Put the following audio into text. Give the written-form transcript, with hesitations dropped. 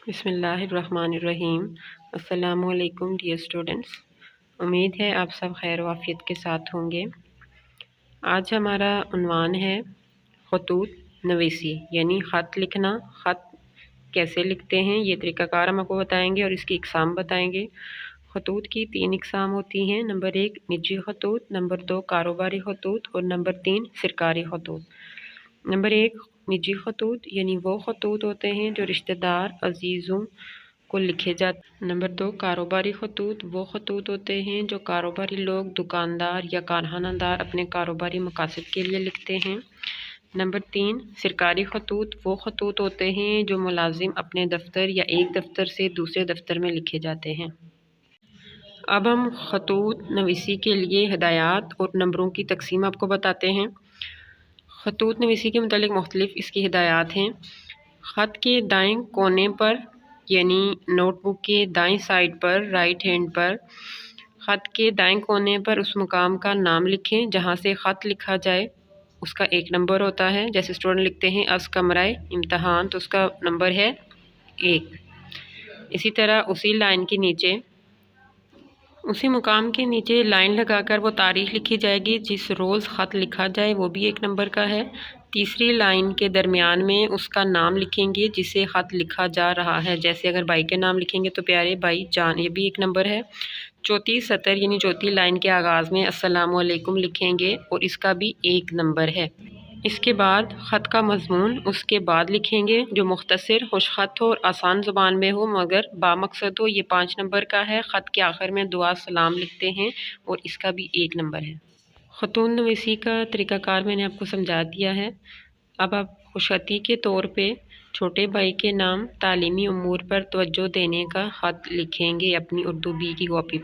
بسم اللہ الرحمن الرحیم۔ السلام علیکم ڈیئر اسٹوڈنٹس، امید ہے آپ سب خیر و عافیت کے ساتھ ہوں گے۔ آج ہمارا عنوان ہے خطوط نویسی، یعنی خط لکھنا۔ خط کیسے لکھتے ہیں یہ طریقہ کار ہم آپ کو بتائیں گے اور اس کی اقسام بتائیں گے۔ خطوط کی 3 اقسام ہوتی ہیں۔ نمبر 1 نجی خطوط، نمبر 2 کاروباری خطوط اور نمبر 3 سرکاری خطوط۔ نمبر 1 نجی خطوط یعنی وہ خطوط ہوتے ہیں جو رشتہ دار عزیزوں کو لکھے جاتے ہیں۔ نمبر 2 کاروباری خطوط وہ خطوط ہوتے ہیں جو کاروباری لوگ، دکاندار یا کارخانہ دار اپنے کاروباری مقاصد کے لیے لکھتے ہیں۔ نمبر 3 سرکاری خطوط وہ خطوط ہوتے ہیں جو ملازم اپنے دفتر یا ایک دفتر سے دوسرے دفتر میں لکھے جاتے ہیں۔ اب ہم خطوط نویسی کے لیے ہدایات اور نمبروں کی تقسیم آپ کو بتاتے ہیں۔ خطوط نویسی کے متعلق مختلف اس کی ہدایات ہیں۔ خط کے دائیں کونے پر یعنی نوٹ بک کے دائیں سائڈ پر، رائٹ ہینڈ پر، خط کے دائیں کونے پر اس مقام کا نام لکھیں جہاں سے خط لکھا جائے۔ اس کا 1 نمبر ہوتا ہے۔ جیسے اسٹوڈنٹ لکھتے ہیں از کمرہ امتحان تو اس کا نمبر ہے 1۔ اسی طرح اسی مقام کے نیچے لائن لگا کر وہ تاریخ لکھی جائے گی جس روز خط لکھا جائے، وہ بھی 1 نمبر کا ہے۔ تیسری لائن کے درمیان میں اس کا نام لکھیں گے جسے خط لکھا جا رہا ہے، جیسے اگر بھائی کے نام لکھیں گے تو پیارے بھائی جان، یہ بھی 1 نمبر ہے۔ چوتھی سطر یعنی چوتھی لائن کے آغاز میں السلام علیکم لکھیں گے اور اس کا بھی 1 نمبر ہے۔ اس کے بعد خط کا مضمون اس کے بعد لکھیں گے جو مختصر، خوش خط ہو اور آسان زبان میں ہو مگر بامقصد ہو، یہ 5 نمبر کا ہے۔ خط کے آخر میں دعا سلام لکھتے ہیں اور اس کا بھی 1 نمبر ہے۔ خطوط نویسی کا طریقہ کار میں نے آپ کو سمجھا دیا ہے۔ اب آپ خوشخطی کے طور پہ چھوٹے بھائی کے نام تعلیمی امور پر توجہ دینے کا خط لکھیں گے اپنی اردو بی کی کاپی پر۔